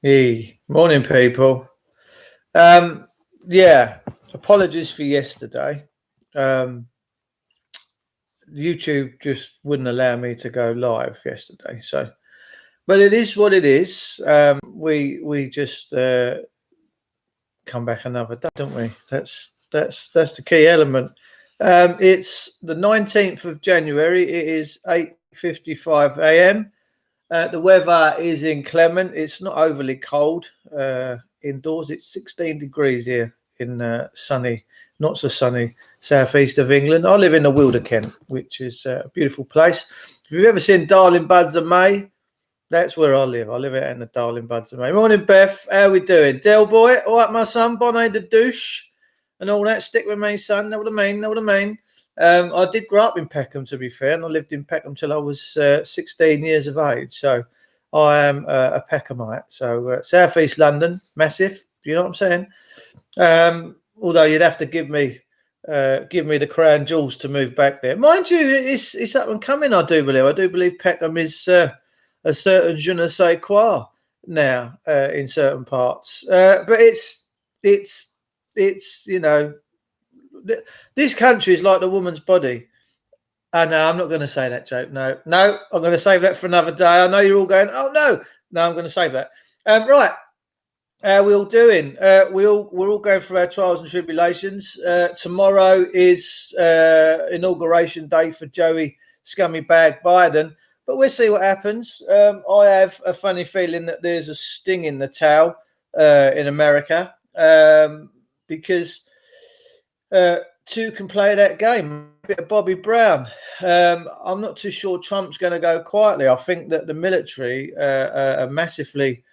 Hey, morning, people. Um, yeah, apologies for yesterday. Um, YouTube just wouldn't allow me to go live yesterday, but it is what it is. We just come back another day, don't we? That's the key element. It's the 19th of January. It is 8:55 a.m. The weather is inclement. It's not overly cold indoors. It's 16 degrees here in sunny, not so sunny southeast of England. I live in the Wilder Kent, which is a beautiful place. If you've ever seen Darling Buds of May, that's where I live. I live out in the Darling Buds of May. Morning, Beth. How we doing? Del boy, all right, my son. Bonnet the douche and all that. Stick with me, son. Know what I mean? Know what I mean? I did grow up in Peckham, to be fair, and I lived in Peckham till I was 16 years of age. So I am a Peckhamite. So southeast London, massive. You know what I'm saying? Although you'd have to give me the crown jewels to move back there. Mind you, it's up and coming. I do believe. I do believe Peckham is a certain je ne sais quoi now in certain parts. But it's this country is like the woman's body. No, I'm not going to say that joke. No, I'm going to save that for another day. I know you're all going, oh no, I'm going to save that. Right, how are we all doing? We're all going through our trials and tribulations. Tomorrow is inauguration day for Joey Scummy Bag Biden, but we'll see what happens. I have a funny feeling that there's a sting in the tail in America because. Two can play that game. A bit of Bobby Brown. I'm not too sure Trump's going to go quietly. I think that the military are massively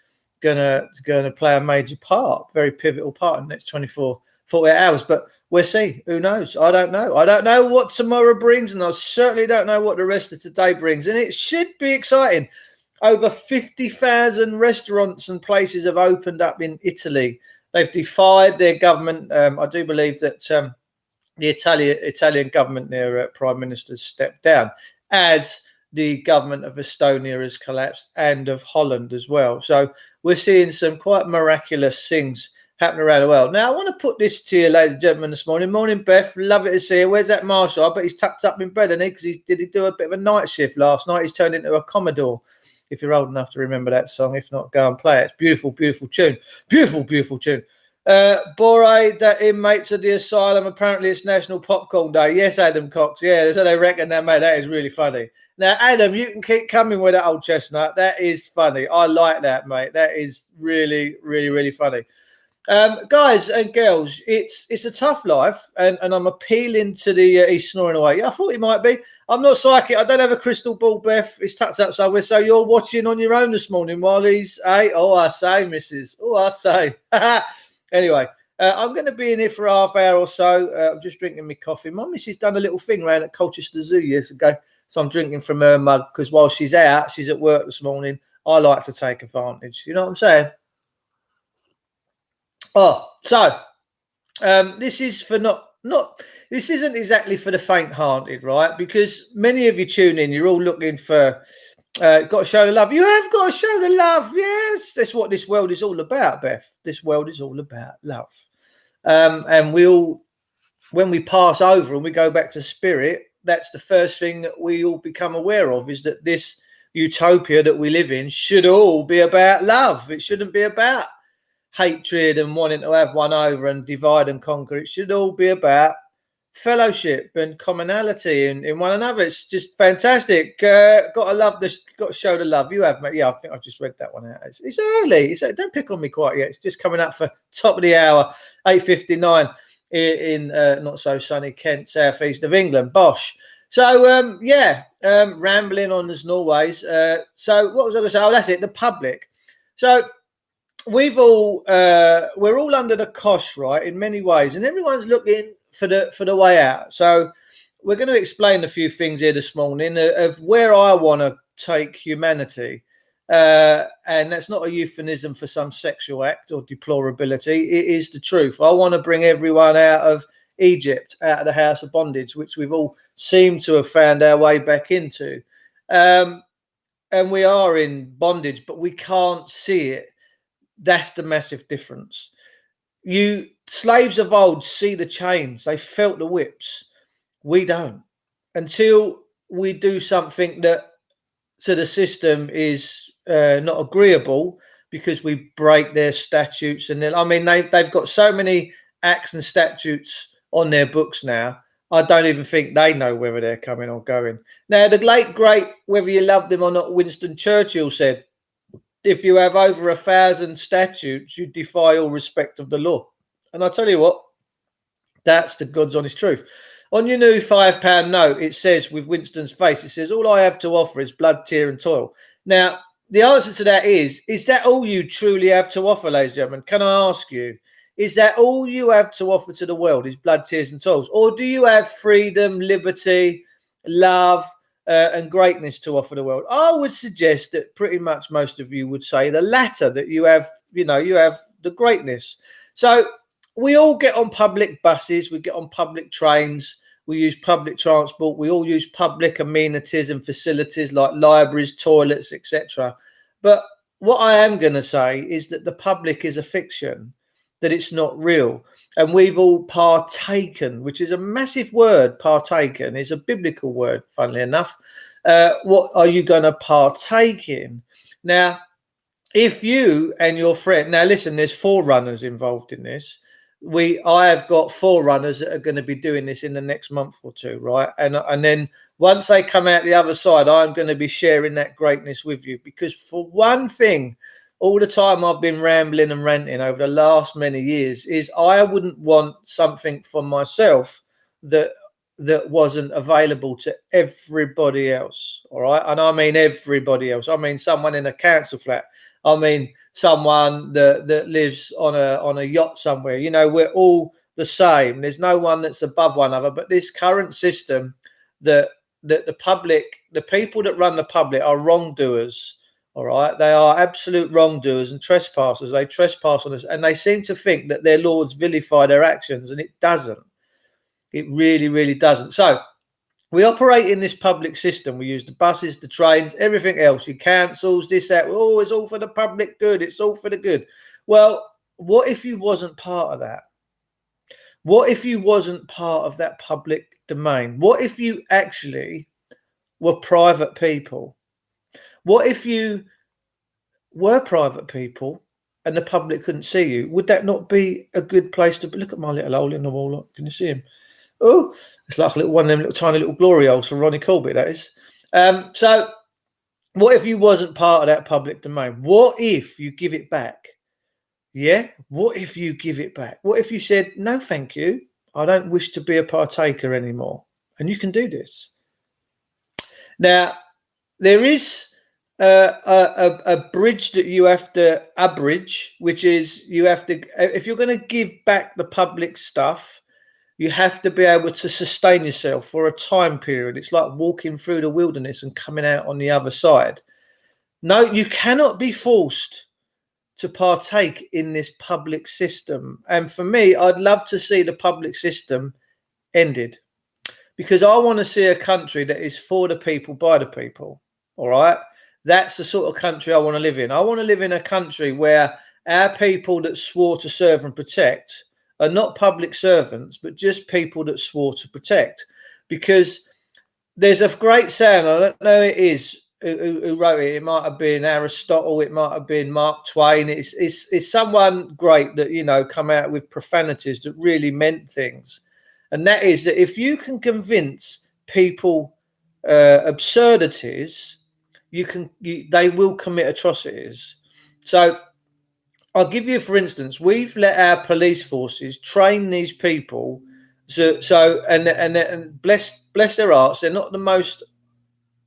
going to play a major part, very pivotal part in the next 48 hours. But we'll see. Who knows? I don't know. I don't know what tomorrow brings, and I certainly don't know what the rest of today brings. And it should be exciting. Over 50,000 restaurants and places have opened up in Italy. They've defied their government. I do believe that the Italian government, their prime minister, stepped down as the government of Estonia has collapsed and of Holland as well. So we're seeing some quite miraculous things happening around the world. Now, I want to put this to you, ladies and gentlemen, this morning. Morning, Beth. Love it to see you. Where's that Marshall? I bet he's tucked up in bed, isn't he? Because he do a bit of a night shift last night. He's turned into a Commodore. If you're old enough to remember that song, if not, go and play it. It's beautiful, beautiful tune. Beautiful, beautiful tune. Bore, that inmates of the asylum, apparently it's National Popcorn Day. Yes, Adam Cox. Yeah, so they reckon that, mate. That is really funny. Now, Adam, you can keep coming with that old chestnut. That is funny. I like that, mate. That is really, really, really funny. Guys and girls, it's a tough life, and I'm appealing to the he's snoring away. Yeah, I thought he might be. I'm not psychic. I don't have a crystal ball, Beth. It's tucked up somewhere. So you're watching on your own this morning while he's, hey, oh, I say, missus. Oh, I say. Anyway, I'm going to be in here for half hour or so. I'm just drinking my coffee. My missus done a little thing around at Colchester Zoo years ago. So I'm drinking from her mug because while she's out, she's at work this morning. I like to take advantage. You know what I'm saying? Oh, so this is for not this isn't exactly for the faint-hearted, right? Because many of you tune in, you're all looking for got to show the love. You have got to show the love. Yes, that's what this world is all about, Beth. This world is all about love. And we all, when we pass over and we go back to spirit, that's the first thing that we all become aware of, is that this utopia that we live in should all be about love. It shouldn't be about hatred and wanting to have one over and divide and conquer. It should all be about fellowship and commonality in one another. It's just fantastic. Got to love this. Got to show the love. You have, mate. Yeah, I think I just read that one out. It's early. Don't pick on me quite yet. It's just coming up for top of the hour, 8:59 in not so sunny Kent, southeast of England. Bosh. So rambling on as always. So what was I going to say? Oh, that's it. The public. So we're all under the cosh, right, in many ways, and everyone's looking for the way out. So we're going to explain a few things here this morning of where I want to take humanity, and that's not a euphemism for some sexual act or deplorability. It is the truth. I want to bring everyone out of Egypt, out of the house of bondage, which we've all seemed to have found our way back into, and we are in bondage, but we can't see it. That's the massive difference. You slaves of old see the chains, they felt the whips. We don't. Until we do something that to the system is not agreeable, because we break their statutes. And then, I mean, they've got so many acts and statutes on their books now. I don't even think they know whether they're coming or going. Now, the late great, whether you loved him or not, Winston Churchill said, if you have over 1,000 statutes, you defy all respect of the law. And I tell you what, that's the God's honest truth. On your new £5 note, it says, with Winston's face, it says, all I have to offer is blood, tear and toil. Now, the answer to that is that all you truly have to offer, ladies and gentlemen? Can I ask you, is that all you have to offer to the world is blood, tears and toils? Or do you have freedom, liberty, love, and greatness to offer the world? I would suggest that pretty much most of you would say the latter, that you have, you have the greatness. So we all get on public buses, we get on public trains, we use public transport, we all use public amenities and facilities like libraries, toilets, etc. But what I am going to say is that the public is a fiction, that it's not real. And we've all partaken, which is a massive word. Partaken is a biblical word, funnily enough. What are you going to partake in? Now, if you and your friend, now listen, there's forerunners involved in this. I have got forerunners that are going to be doing this in the next month or two, right? And then once they come out the other side, I'm going to be sharing that greatness with you. Because for one thing, all the time I've been rambling and ranting over the last many years, is I wouldn't want something for myself that wasn't available to everybody else. All right. And I mean everybody else. I mean someone in a council flat. I mean someone that lives on a yacht somewhere. We're all the same. There's no one that's above one another. But this current system, that the public, the people that run the public, are wrongdoers. All right, they are absolute wrongdoers and trespassers. They trespass on us, and they seem to think that their laws vilify their actions, and it doesn't. It really, really doesn't. So we operate in this public system. We use the buses, the trains, everything else. Your councils, this, that. Oh, it's all for the public good. It's all for the good. Well, what if you wasn't part of that? What if you wasn't part of that public domain? What if you actually were private people? What if you were private people and the public couldn't see you? Would that not be a good place to be? Look at my little hole in the wall. Look, can you see him? Oh, it's like a little one of them little tiny little glory holes for Ronnie Corbett, that is. So what if you wasn't part of that public domain? What if you give it back? Yeah? What if you give it back? What if you said, no, thank you. I don't wish to be a partaker anymore. And you can do this. Now, there is a bridge that you have to abridge, which is you have to, if you're going to give back the public stuff, you have to be able to sustain yourself for a time period. It's like walking through the wilderness and coming out on the other side. No, you cannot be forced to partake in this public system. And for me, I'd love to see the public system ended, because I want to see a country that is for the people, by the people. All right. That's the sort of country I want to live in. I want to live in a country where our people that swore to serve and protect are not public servants, but just people that swore to protect. Because there's a great saying, I don't know who it is who wrote it. It might have been Aristotle. It might have been Mark Twain. It's someone great that, come out with profanities that really meant things. And that is that if you can convince people absurdities, they will commit atrocities. So I'll give you, for instance, we've let our police forces train these people. And bless their hearts, they're not the most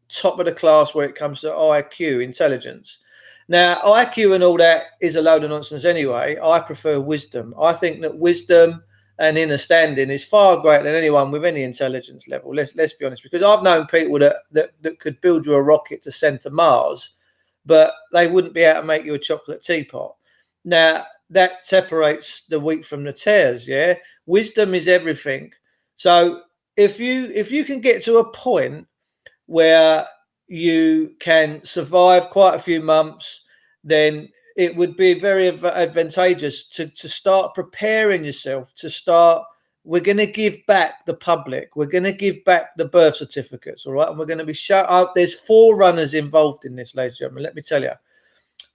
top of the class when it comes to IQ, intelligence. Now, IQ and all that is a load of nonsense anyway. I prefer wisdom. I think that wisdom and understanding is far greater than anyone with any intelligence level. Let's be honest, because I've known people that could build you a rocket to send to Mars, but they wouldn't be able to make you a chocolate teapot. Now, that separates the wheat from the tares. Yeah, wisdom is everything. So if you can get to a point where you can survive quite a few months, then it would be very advantageous to start preparing yourself to start. We're going to give back the public. We're going to give back the birth certificates, all right? And we're going to be there's forerunners involved in this, ladies and gentlemen, let me tell you.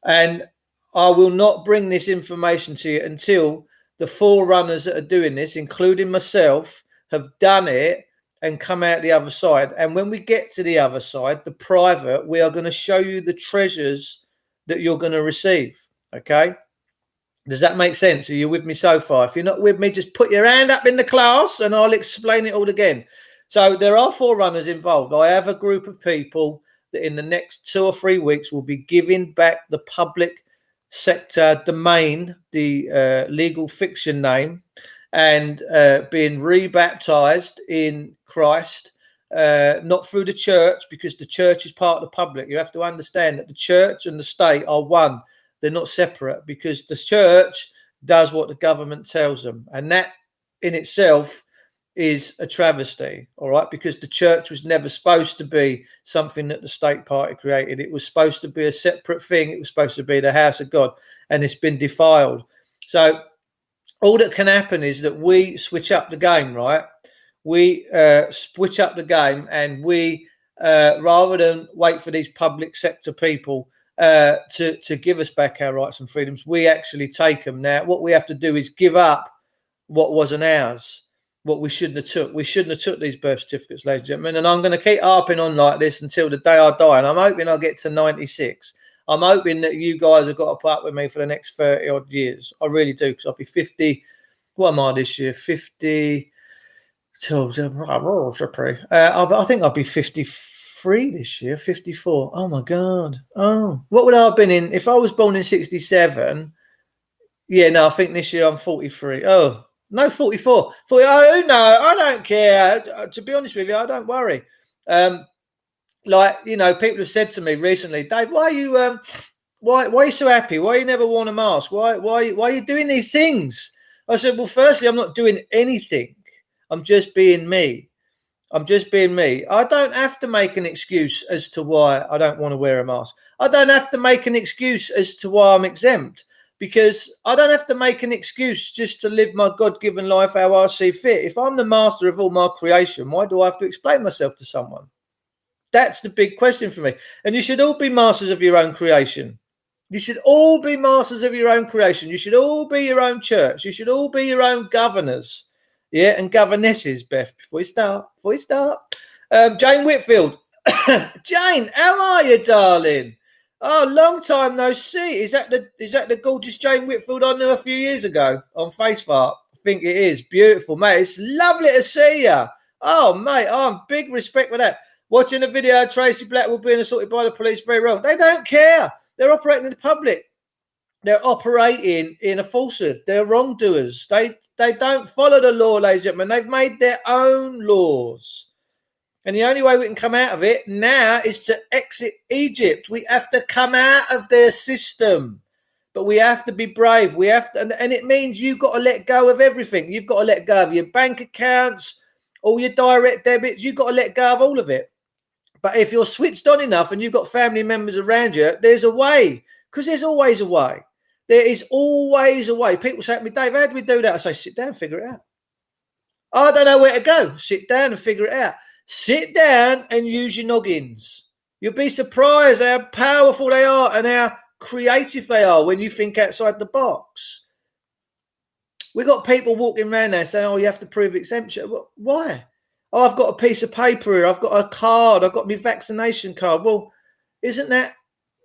And I will not bring this information to you until the forerunners that are doing this, including myself, have done it and come out the other side. And when we get to the other side, the private, we are going to show you the treasures that you're going to receive, okay? Does that make sense? Are you with me so far? If you're not with me, just put your hand up in the class and I'll explain it all again. So there are forerunners involved. I have a group of people that in the next 2 or 3 weeks will be giving back the public sector domain, the legal fiction name, and being rebaptized in Christ, not through the church, because the church is part of the public. You have to understand that the church and the state are one. They're not separate, because the church does what the government tells them. And that in itself is a travesty, all right? Because the church was never supposed to be something that the state party created. It was supposed to be a separate thing. It was supposed to be the house of God, and it's been defiled. So all that can happen is that we switch up the game, right? We switch up the game, and we, rather than wait for these public sector people to give us back our rights and freedoms, we actually take them. Now, what we have to do is give up what wasn't ours, what we shouldn't have took. We shouldn't have took these birth certificates, ladies and gentlemen. And I'm going to keep harping on like this until the day I die. And I'm hoping I'll get to 96. I'm hoping that you guys have got to put up with me for the next 30 odd years. I really do, because I'll be 50. What am I this year? 50. I think I'll be 53 this year, 54. Oh my God. Oh, what would I have been in if I was born in 67? Yeah, no, I think this year I'm 43. Oh, no, 44. 40. Oh, no, I don't care. To be honest with you, I don't worry. Like, you know, people have said to me recently, Dave, why are you why are you so happy? Why you never worn a mask? Why are you doing these things? I said, well, firstly, I'm not doing anything. I'm just being me. I'm just being me. I don't have to make an excuse as to why I don't want to wear a mask. I don't have to make an excuse as to why I'm exempt, because I don't have to make an excuse just to live my God-given life how I see fit. If I'm the master of all my creation, why do I have to explain myself to someone? That's the big question for me. And you should all be masters of your own creation. You should all be masters of your own creation. You should all be your own church. You should all be your own governors. Yeah, and governesses, Beth, before you start. Jane Whitfield. Jane, how are you, darling? Oh, long time no see. Is that the gorgeous Jane Whitfield I knew a few years ago on Facebook? I think it is. Beautiful, mate. It's lovely to see you. Oh, mate, I'm big respect for that. Watching the video of Tracy Blackwood being assaulted by the police, very wrong. They don't care. They're operating in the public. They're operating in a falsehood. They're wrongdoers. They don't follow the law, ladies and gentlemen. They've made their own laws. And the only way we can come out of it now is to exit Egypt. We have to come out of their system. But we have to be brave. We have to, and it means you've got to let go of everything. You've got to let go of your bank accounts, all your direct debits. You've got to let go of all of it. But if you're switched on enough and you've got family members around you, there's a way. Because there's always a way. There is always a way. People say to me, Dave, how do we do that? I say, sit down and figure it out. I don't know where to go. Sit down and figure it out. Sit down and use your noggins. You'll be surprised how powerful they are and how creative they are when you think outside the box. We've got people walking around there saying, oh, you have to prove exemption. Why? Oh, I've got a piece of paper here. I've got a card. I've got my vaccination card. Well, isn't that,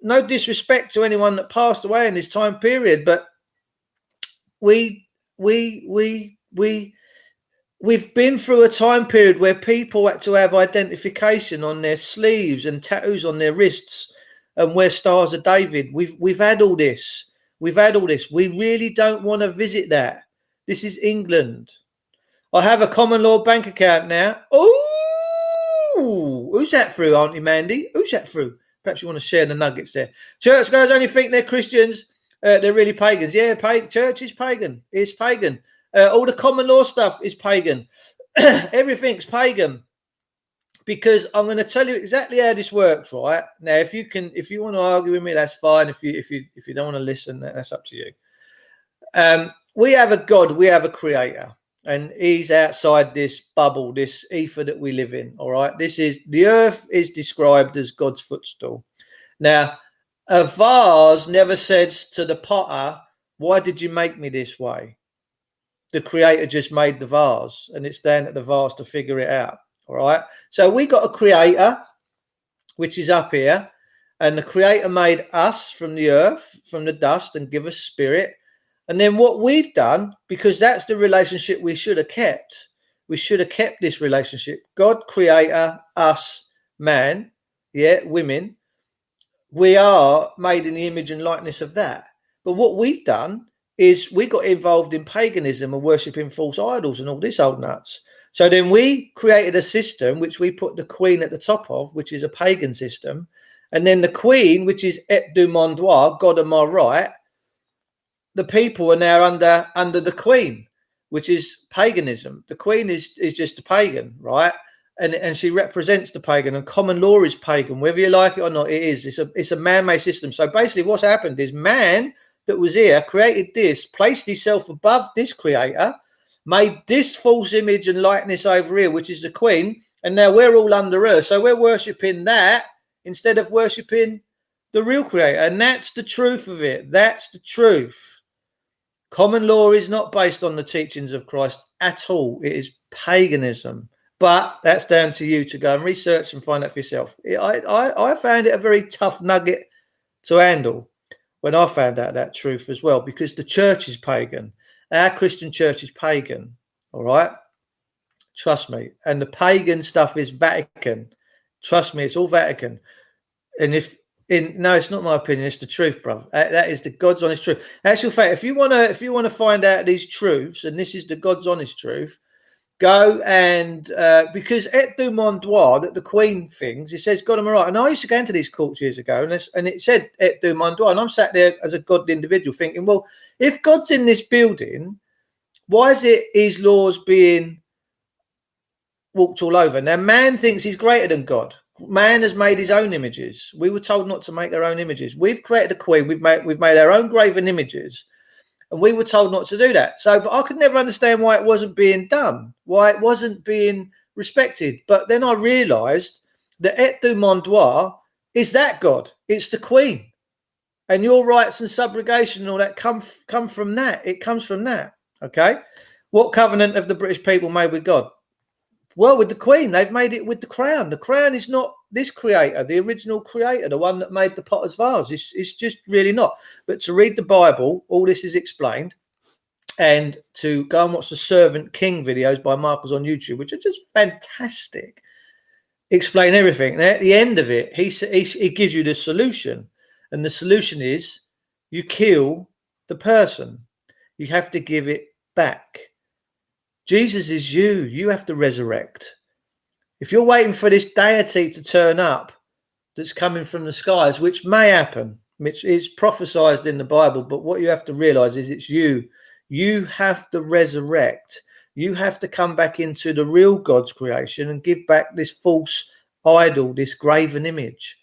no disrespect to anyone that passed away in this time period, but we've been through a time period where people had to have identification on their sleeves and tattoos on their wrists and wear stars of David. We've had all this. We've had all this. We really don't want to visit that. This is England. I have a common law bank account now. Oh, who's that through, Auntie Mandy? Who's that through? Perhaps you want to share the nuggets there. Churchgoers only think they're Christians. They're really pagans. Yeah, church is pagan. It's pagan. All the common law stuff is pagan. Everything's pagan because I'm going to tell you exactly how this works, right? Now, if you want to argue with me, that's fine. If you don't want to listen, that's up to you. We have a God, we have a creator, and he's outside this bubble, this ether that we live in. All right. The earth is described as God's footstool. Now, a vase never says to the potter, why did you make me this way? The creator just made the vase, and it's down at the vase to figure it out. All right. So we got a creator, which is up here, and the creator made us from the earth, from the dust, and give us spirit. And then what we've done, because that's the relationship we should have kept. We should have kept this relationship. God, creator, us, man, women. We are made in the image and likeness of that. But what we've done is we got involved in paganism and worshipping false idols and all this old nuts. So then we created a system which we put the queen at the top of, which is a pagan system. And then the queen, which is et du mon droit, God on my right, the people are now under the queen, which is paganism. The queen is just a pagan, right? And she represents the pagan, and common law is pagan, whether you like it or not. It is. It's a man-made system. So basically, what's happened is man that was here created this, placed himself above this creator, made this false image and likeness over here, which is the queen, and now we're all under her. So we're worshipping that instead of worshipping the real creator, and that's the truth of it. That's the truth. Common law is not based on the teachings of Christ at all. It is paganism. But that's down to you to go and research and find out for yourself. I found it a very tough nugget to handle when I found out that truth as well, because the church is pagan. Our Christian church is pagan. All right? Trust me. And the pagan stuff is Vatican. Trust me, it's all Vatican. And no, it's not my opinion. It's the truth, brother. That is the God's honest truth. Actual fact, if you want to find out these truths, and this is the God's honest truth, go and because et du mon droit, that the Queen things, it says God am I right. And I used to go into these courts years ago, and it said et du mon droit, and I'm sat there as a godly individual thinking, well, if God's in this building, why is it his laws being walked all over? Now, man thinks he's greater than God. Man has made his own images. We were told not to make our own images. We've created a queen. We've made our own graven images, and we were told not to do that. So, but I could never understand why it wasn't being done, why it wasn't being respected. But then I realised that et du mon droit is that God. It's the queen, and your rights and subrogation and all that come from that. It comes from that. Okay, what covenant have the British people made with God? Well, with the Queen, they've made it with the crown. The crown is not this creator, the original creator, the one that made the potter's vase. It's just really not. But to read the Bible, all this is explained, and to go and watch the Servant King videos by Marcus on YouTube, which are just fantastic, explain everything. And at the end of it, he gives you the solution, and the solution is you kill the person. You have to give it back. Jesus is you. You have to resurrect. If you're waiting for this deity to turn up that's coming from the skies, which may happen, which is prophesied in the Bible, but what you have to realize is it's you. You have to resurrect. You have to come back into the real God's creation and give back this false idol, this graven image.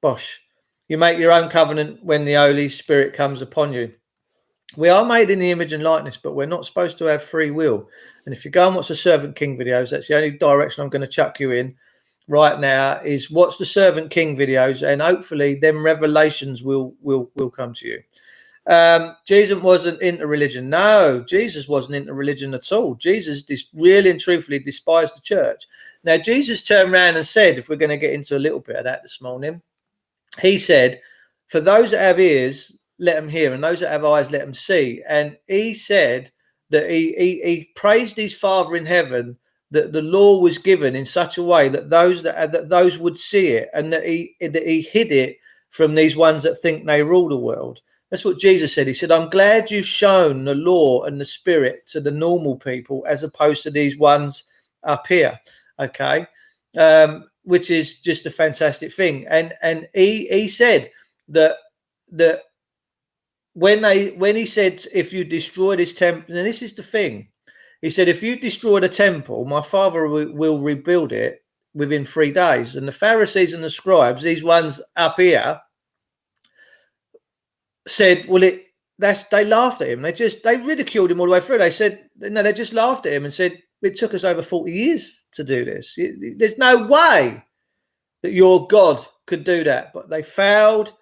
Bosh. You make your own covenant when the Holy Spirit comes upon you. We are made in the image and likeness, but we're not supposed to have free will. And if you go and watch the Servant King videos, that's the only direction I'm going to chuck you in right now, is watch the Servant King videos, and hopefully them revelations will come to you. Jesus wasn't into religion. No, Jesus wasn't into religion at all. Jesus really and truthfully despised the church. Now, Jesus turned around and said, if we're going to get into a little bit of that this morning, he said, for those that have ears, let them hear, and those that have eyes, let them see. And he said that he praised his Father in heaven that the law was given in such a way that those would see it, and that he hid it from these ones that think they rule the world. That's what Jesus said. He said, I'm glad you've shown the law and the spirit to the normal people as opposed to these ones up here. Okay. Which is just a fantastic thing. And he said that when he said, if you destroy this temple, and this is the thing, He said, if you destroy the temple, my Father will rebuild it within 3 days. And the Pharisees and the scribes, these ones up here, said, well, they laughed at him. They ridiculed him all the way through. They said, no, they just laughed at him and said, it took us over 40 years to do this. There's no way that your God could do that. But they failed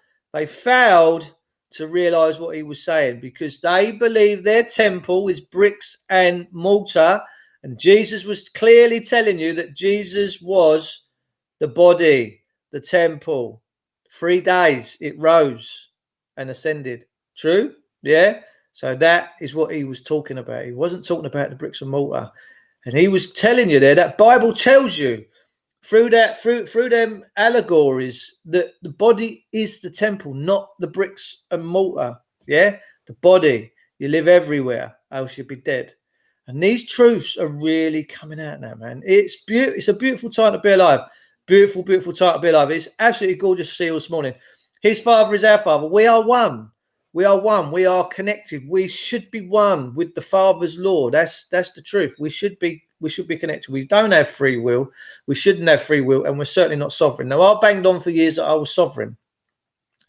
to realize what he was saying, because they believe their temple is bricks and mortar. And Jesus was clearly telling you that Jesus was the body, the temple. 3 days it rose and ascended. True? Yeah. So that is what he was talking about. He wasn't talking about the bricks and mortar. And he was telling you there, that Bible tells you through them allegories that the body is the temple, not the bricks and mortar. Yeah. The body. You live everywhere, else you'll be dead. And these truths are really coming out now, man. It's beautiful. It's a beautiful time to be alive. Beautiful, beautiful time to be alive. It's absolutely gorgeous to see you this morning. His Father is our Father. We are one. We are one. We are connected. We should be one with the Father's law. That's the truth. We should be connected. We don't have free will. We shouldn't have free will, and we're certainly not sovereign. Now, I banged on for years that I was sovereign.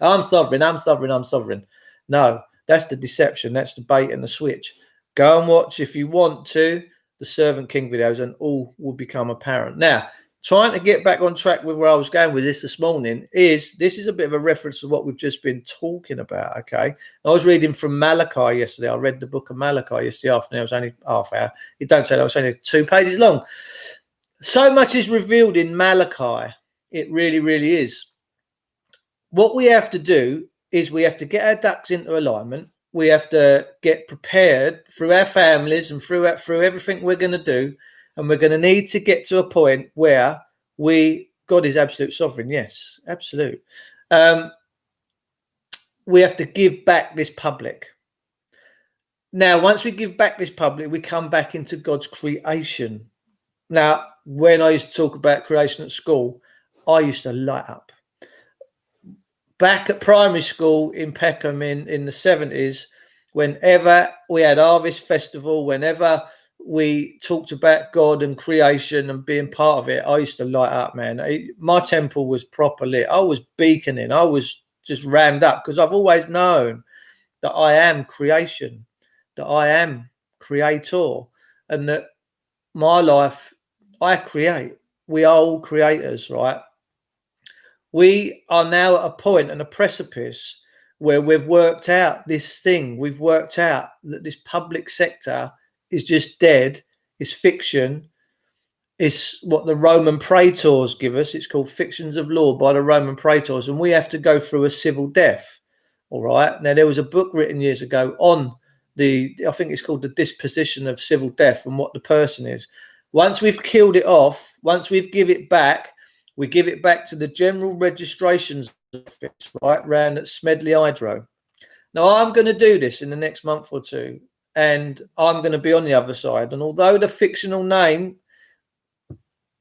I'm sovereign. No, that's the deception. That's the bait and the switch. Go and watch, if you want to, the Servant King videos, and all will become apparent. Now, trying to get back on track with where I was going with this morning this is a bit of a reference to what we've just been talking about. Okay, I was reading from Malachi yesterday. I read the book of Malachi yesterday afternoon. It was only half hour. It don't say that. It was only 2 pages long. So much is revealed in Malachi. It really, really is. What we have to do is we have to get our ducks into alignment. We have to get prepared through our families and through everything we're going to do. And we're going to need to get to a point where God is absolute sovereign. Yes, absolute. We have to give back this public. Now, once we give back this public, we come back into God's creation. Now, when I used to talk about creation at school, I used to light up. Back at primary school in Peckham in the 70s, whenever we had Harvest Festival, whenever we talked about God and creation and being part of it, I used to light up, man. My temple was proper lit. I was beaconing. I was just rammed up, because I've always known that I am creation, that I am creator, and that my life, I create. We are all creators, right? We are now at a point and a precipice where we've worked out this thing. We've worked out that this public sector is just dead. It's fiction. It's what the Roman praetors give us. It's called Fictions of Law by the Roman praetors, and we have to go through a civil death. All right. Now, there was a book written years ago on I think it's called The Disposition of Civil Death, and what the person is. Once we've killed it off, once we've give it back, we give it back to the General Registrations Office, right, round at Smedley Hydro. Now, I'm going to do this in the next month or two, and I'm going to be on the other side. And although the fictional name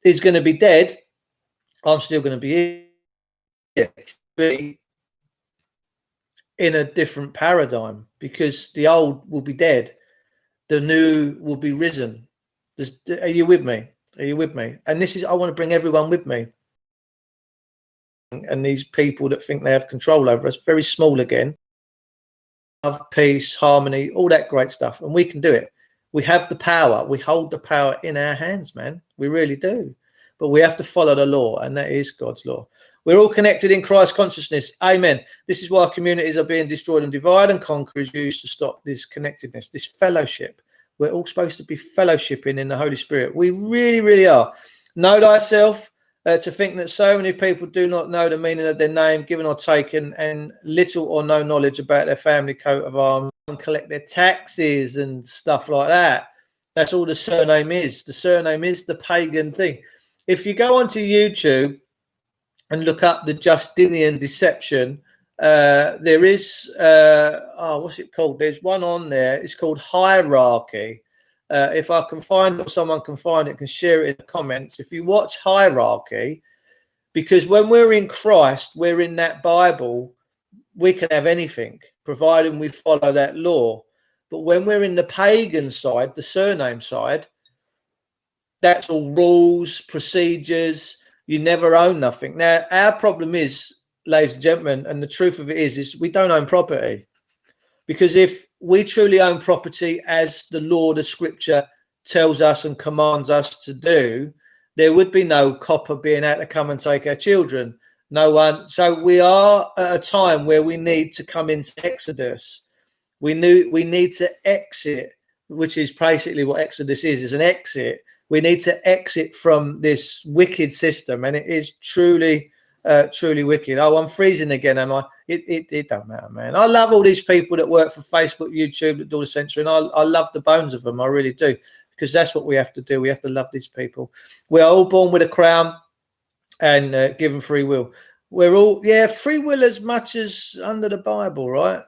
is going to be dead, I'm still going to be here, in a different paradigm, because the old will be dead. The new will be risen. Are you with me? Are you with me? And I want to bring everyone with me. And these people that think they have control over us, very small again. Love, peace, harmony, all that great stuff. And we can do it. We have the power. We hold the power in our hands, man. We really do. But we have to follow the law, and that is God's law. We're all connected in Christ consciousness. Amen. This is why communities are being destroyed, and divide and conquer is used to stop this connectedness, this fellowship. We're all supposed to be fellowshipping in the Holy Spirit. We really, really are. Know thyself. To think that so many people do not know the meaning of their name, given or taken, and little or no knowledge about their family coat of arms, and collect their taxes and stuff like that. That's all the surname is. The surname is the pagan thing. If you go onto YouTube and look up the Justinian deception, there is, what's it called? There's one on there. It's called Hierarchy. If I can find it, or someone can find it, can share it in the comments. If you watch Hierarchy, because when we're in Christ, we're in that Bible, we can have anything, providing we follow that law. But when we're in the pagan side, the surname side, that's all rules, procedures. You never own nothing. Now, our problem is, ladies and gentlemen, and the truth of it is we don't own property. Because if we truly own property as the law, the scripture tells us and commands us to do, there would be no copper being out to come and take our children. No one. So we are at a time where we need to come into Exodus. We need to exit, which is basically what Exodus is an exit. We need to exit from this wicked system, and it is truly wicked. Oh, I'm freezing again, am I? It don't matter, man. I love all these people that work for Facebook, YouTube, that do the censoring. I love the bones of them. I really do, because that's what we have to do. We have to love these people. We are all born with a crown and given free will. We're all, free will as much as under the Bible, right?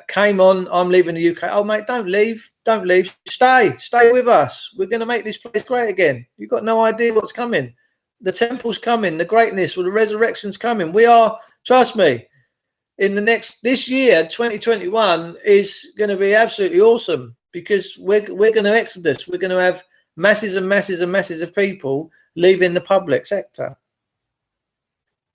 Came on, I'm leaving the UK. Oh, mate, don't leave. Don't leave. Stay with us. We're going to make this place great again. You've got no idea what's coming. The temple's coming, the greatness, or the resurrection's coming. We are, trust me, this year, 2021, is going to be absolutely awesome, because we're going to exodus. We're going to have masses and masses and masses of people leaving the public sector.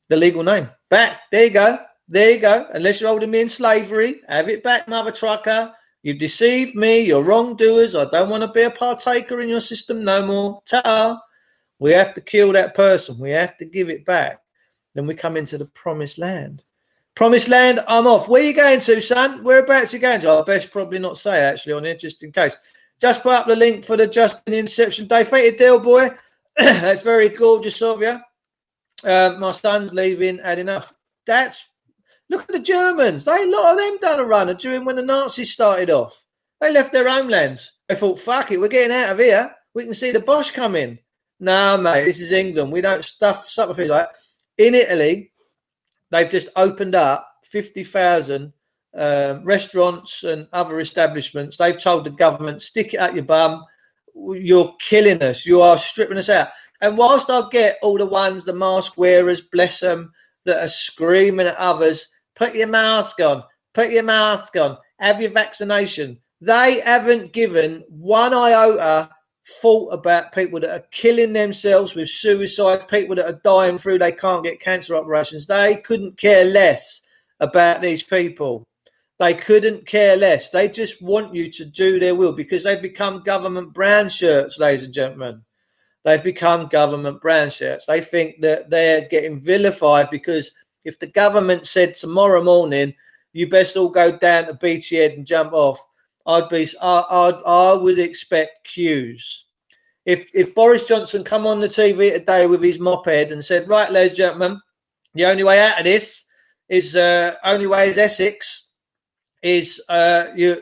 The legal name. Back. There you go. There you go. Unless you're holding me in slavery, have it back, mother trucker. You've deceived me. You're wrongdoers. I don't want to be a partaker in your system no more. Ta-ta. We have to kill that person. We have to give it back. Then we come into the promised land. Promised land, I'm off. Where are you going to, son? Whereabouts are you going to? I best probably not say, actually, on here, just in case. Just put up the link for the Justin Inception Day. Fated deal, boy. That's very gorgeous of you. My son's leaving. Had enough. Look at the Germans. A lot of them done a runner during when the Nazis started off. They left their homelands. They thought, fuck it, we're getting out of here. We can see the Bosch coming. No, mate, this is England. We don't stuff things like that. In Italy, they've just opened up 50,000 restaurants and other establishments. They've told the government, stick it at your bum. You're killing us. You are stripping us out. And whilst I get all the ones, the mask wearers, bless them, that are screaming at others, put your mask on, have your vaccination. They haven't given one iota thought about people that are killing themselves with suicide, people that are dying through they can't get cancer operations. They couldn't care less about these people. They couldn't care less. They just want you to do their will, because they've become government brand shirts, ladies and gentlemen. They've become government brand shirts. They think that they're getting vilified, because if the government said tomorrow morning, you best all go down to Beachy Head and jump off, I would expect queues. If Boris Johnson come on the TV today with his moped and said, right, ladies and gentlemen, the only way out of this is Essex, is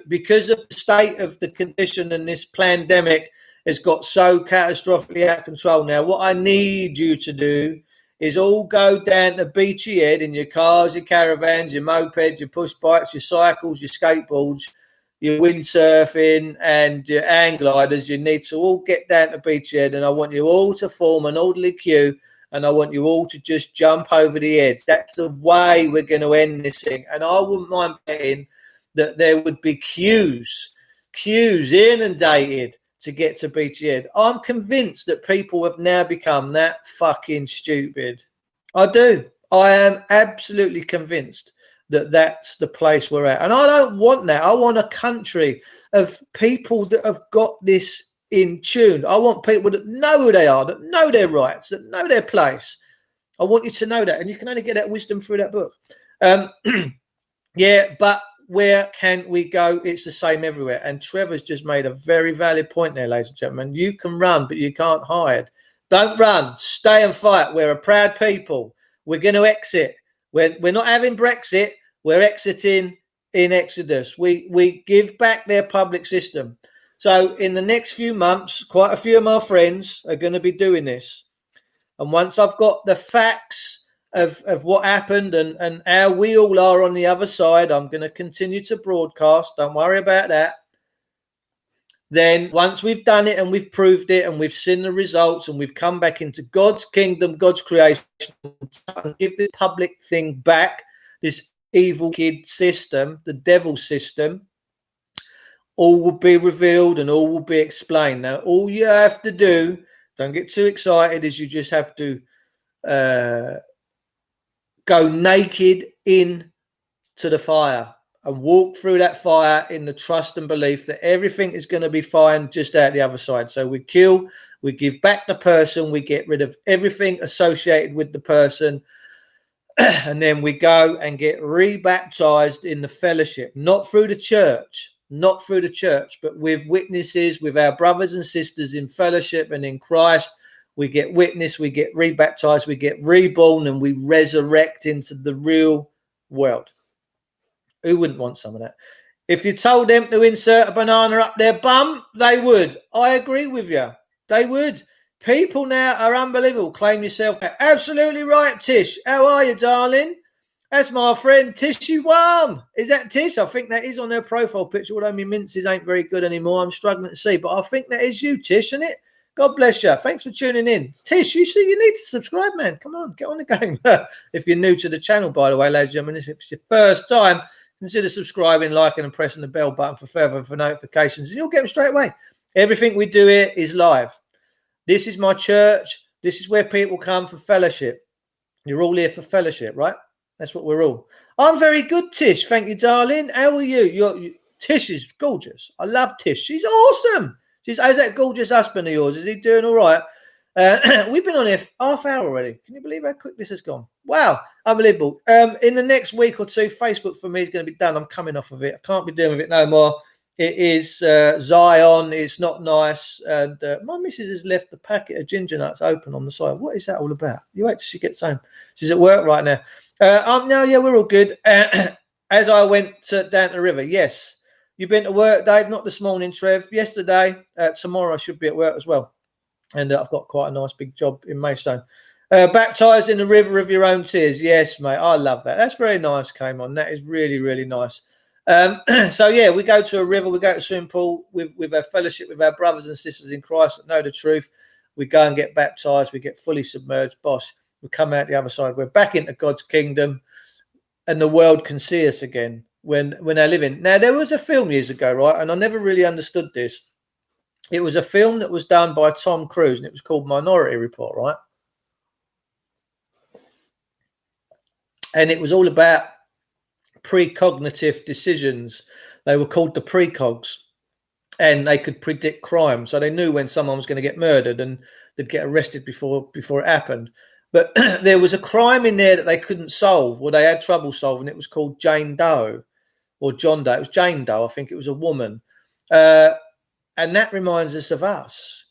because of the state of the condition, and this pandemic has got so catastrophically out of control now. What I need you to do is all go down to Beachy Head in your cars, your caravans, your mopeds, your push bikes, your cycles, your skateboards, your windsurfing and your hang gliders. You need to all get down to Beachy Head, and I want you all to form an orderly queue, and I want you all to just jump over the edge. That's the way we're going to end this thing. And I wouldn't mind betting that there would be queues inundated to get to Beachy Head. I'm convinced that people have now become that fucking stupid. I do. I am absolutely convinced that that's the place we're at. And I don't want that. I want a country of people that have got this in tune. I want people that know who they are, that know their rights, that know their place. I want you to know that. And you can only get that wisdom through that book. Yeah, but where can we go? It's the same everywhere. And Trevor's just made a very valid point there, ladies and gentlemen. You can run, but you can't hide. Don't run. Stay and fight. We're a proud people. We're going to exit. We're not having Brexit. We're exiting in Exodus. We give back their public system. So in the next few months, quite a few of my friends are going to be doing this. And once I've got the facts of what happened and how we all are on the other side, I'm going to continue to broadcast. Don't worry about that. Then once we've done it and we've proved it and we've seen the results and we've come back into God's kingdom, God's creation, and give the public thing back, this evil kid system, the devil system, all will be revealed and all will be explained. Now, all you have to do, don't get too excited, is you just have to go naked into the fire and walk through that fire in the trust and belief that everything is going to be fine just out the other side. So we kill, we give back the person, we get rid of everything associated with the person, and then we go and get rebaptized in the fellowship, not through the church, but with witnesses, with our brothers and sisters in fellowship and in Christ. We get witness, we get rebaptized, we get reborn, and we resurrect into the real world. Who wouldn't want some of that? If you told them to insert a banana up their bum, they would. I agree with you. They would. People now are unbelievable. Claim yourself. Absolutely right, Tish. How are you, darling? That's my friend Tishy One. Is that Tish? I think that is on her profile picture, although my minces ain't very good anymore. I'm struggling to see, but I think that is you, Tish, isn't it? God bless you. Thanks for tuning in. Tish, you see, you need to subscribe, man. Come on, get on the game. If you're new to the channel, by the way, ladies and gentlemen, if it's your first time, consider subscribing, liking, and pressing the bell button for notifications, and you'll get them straight away. Everything we do here is live. This is my church. This is where people come for fellowship. You're all here for fellowship, right? That's what we're all. I'm very good, Tish. Thank you, darling. How are you? Tish is gorgeous. I love Tish. She's awesome. How's that gorgeous husband of yours? Is he doing all right? We've been on here half hour already. Can you believe how quick this has gone? Wow, unbelievable. In the next week or two, Facebook for me is going to be done. I'm coming off of it. I can't be dealing with it no more. It is Zion. It's not nice. And my missus has left the packet of ginger nuts open on the side. What is that all about? You wait till she gets home. She's at work right now. Now, yeah, we're all good. As I went down to the river, yes. You've been to work, Dave? Not this morning, Trev. Yesterday. Tomorrow I should be at work as well. And I've got quite a nice big job in Maidstone. Baptised in the river of your own tears. Yes, mate. I love that. That's very nice, came on. That is really, really nice. So, yeah, we go to a river. We go to a swimming pool with our fellowship with our brothers and sisters in Christ that know the truth. We go and get baptised. We get fully submerged. Bosh. We come out the other side. We're back into God's kingdom. And the world can see us again when they're living. Now, there was a film years ago, right? And I never really understood this. It was a film that was done by Tom Cruise, and it was called Minority Report, right? And it was all about precognitive decisions. They were called the precogs, and they could predict crime. So they knew when someone was going to get murdered and they'd get arrested before it happened. But there was a crime in there that they couldn't solve, or they had trouble solving. It was called Jane Doe or John Doe. It was Jane Doe. I think it was a woman. And that reminds us of us,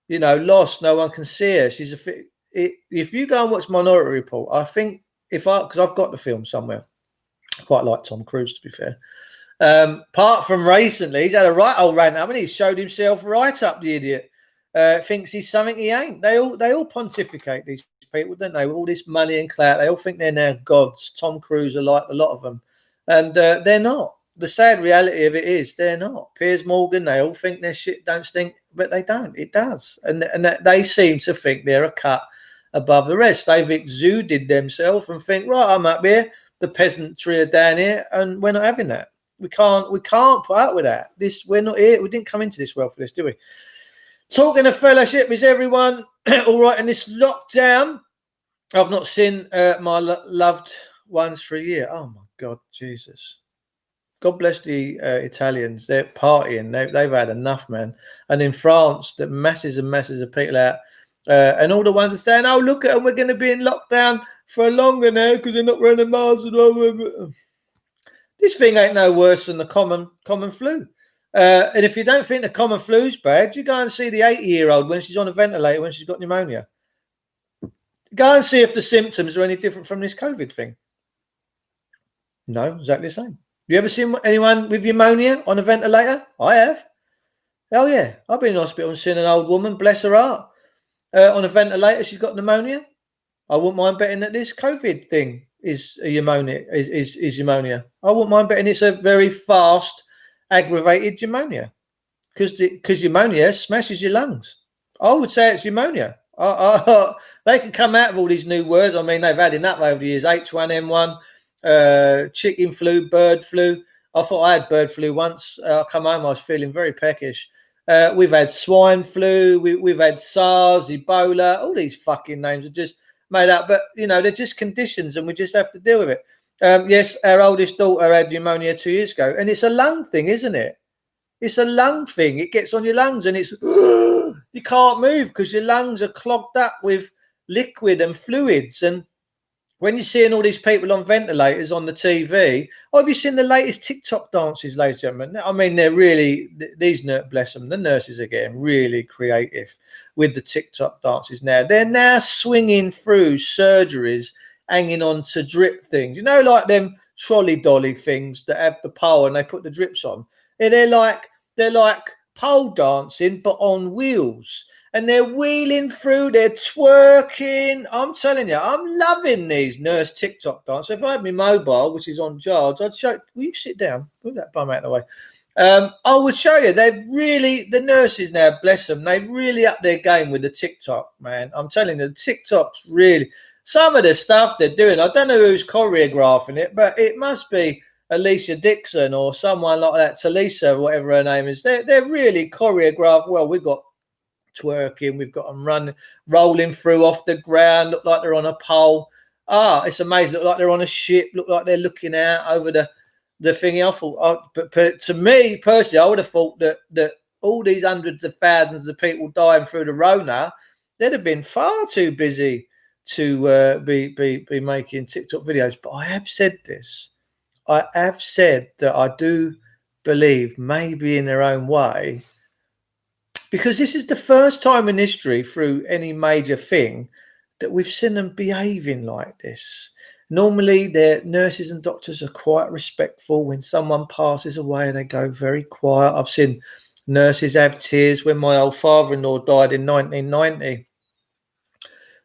lost. No one can see us. If you go and watch Minority Report, I think because I've got the film somewhere, I quite like Tom Cruise, to be fair. Apart from recently, he's had a right old rant up, and he showed himself right up, the idiot. Thinks he's something he ain't. They all pontificate, these people, don't they? With all this money and clout, they all think they're now gods. Tom Cruise are like a lot of them, and they're not. The sad reality of it is they're not. Piers Morgan, they all think their shit don't stink, but they don't. It does. And they seem to think they're a cut above the rest. They've exuded themselves and think, right, I'm up here, the peasantry are down here, and we're not having that. We can't put up with that. We're not here. We didn't come into this world for this, do we? Talking of fellowship, is everyone all right in this lockdown? I've not seen my loved ones for a year. Oh, my God, Jesus. God bless the Italians. They're partying. They've had enough, man. And in France, the masses and masses of people out. And all the ones are saying, oh, look at them. We're going to be in lockdown for longer now because they're not wearing a mask. This thing ain't no worse than the common flu. And if you don't think the common flu's bad, you go and see the 80-year-old when she's on a ventilator, when she's got pneumonia. Go and see if the symptoms are any different from this COVID thing. No, exactly the same. You ever seen anyone with pneumonia on a ventilator? I have. Hell yeah. I've been in hospital and seen an old woman, bless her heart, on a ventilator. She's got pneumonia. I wouldn't mind betting that this COVID thing is pneumonia. Is pneumonia. I wouldn't mind betting it's a very fast, aggravated pneumonia, because pneumonia smashes your lungs. I would say it's pneumonia. They can come out with all these new words. I mean, they've had enough over the years. H1N1. Chicken flu, bird flu. I thought I had bird flu once. I come home, I was feeling very peckish. We've had swine flu, we've had SARS, Ebola, all these fucking names are just made up. But, you know, they're just conditions and we just have to deal with it. Yes, our oldest daughter had pneumonia 2 years ago. And it's a lung thing, isn't it? It's a lung thing. It gets on your lungs and it's, you can't move because your lungs are clogged up with liquid and fluids. And when you're seeing all these people on ventilators on the TV, have you seen the latest TikTok dances, ladies and gentlemen? I mean, they're really, bless them, the nurses are getting really creative with the TikTok dances now. They're now swinging through surgeries, hanging on to drip things. You know, like them trolley dolly things that have the pole and they put the drips on. They're like pole dancing, but on wheels. And they're wheeling through, they're twerking. I'm telling you, I'm loving these nurse TikTok dances. If I had my mobile, which is on charge, I'd show. Will you sit down? Move that bum out of the way. I would show you. They've really, the nurses now, bless them, they've really upped their game with the TikTok, man. I'm telling you, the TikTok's really, some of the stuff they're doing, I don't know who's choreographing it, but it must be Alicia Dixon or someone like that, Talisa, whatever her name is. They're really choreographed well. We've got twerking, we've got them rolling through off the ground, look like they're on a pole. It's amazing. Look like they're on a ship, look like they're looking out over the thingy. I thought, but to me personally, I would have thought that all these hundreds of thousands of people dying through the Rona, they'd have been far too busy to be making TikTok videos. But I have said this. I have said that I do believe, maybe in their own way, because this is the first time in history through any major thing that we've seen them behaving like this. Normally, their nurses and doctors are quite respectful. When someone passes away, they go very quiet. I've seen nurses have tears. When my old father-in-law died in 1990,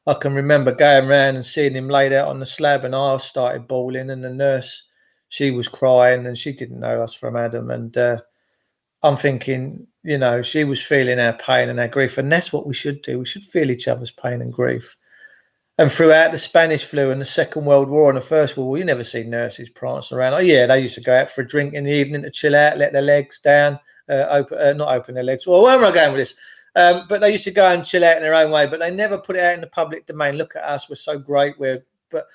I can remember going around and seeing him laid out on the slab, and I started bawling, and the nurse, she was crying, and she didn't know us from Adam. And I'm thinking, you know, she was feeling our pain and our grief, and that's what we should do. We should feel each other's pain and grief. And throughout the Spanish flu and the Second World War and the First World War, you never see nurses prancing around. Oh, yeah, they used to go out for a drink in the evening to chill out, let their legs down, not open their legs. Well, where am I going with this? But they used to go and chill out in their own way, but they never put it out in the public domain. Look at us, we're so great. But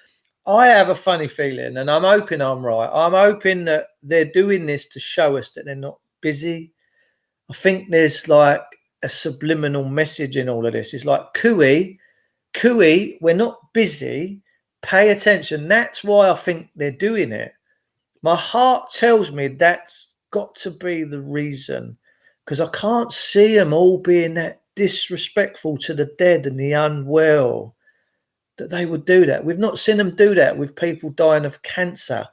I have a funny feeling, and I'm hoping I'm right. I'm hoping that they're doing this to show us that they're not busy. I think there's like a subliminal message in all of this. It's like, cooey, we're not busy. Pay attention. That's why I think they're doing it. My heart tells me that's got to be the reason, because I can't see them all being that disrespectful to the dead and the unwell, that they would do that. We've not seen them do that with people dying of cancer.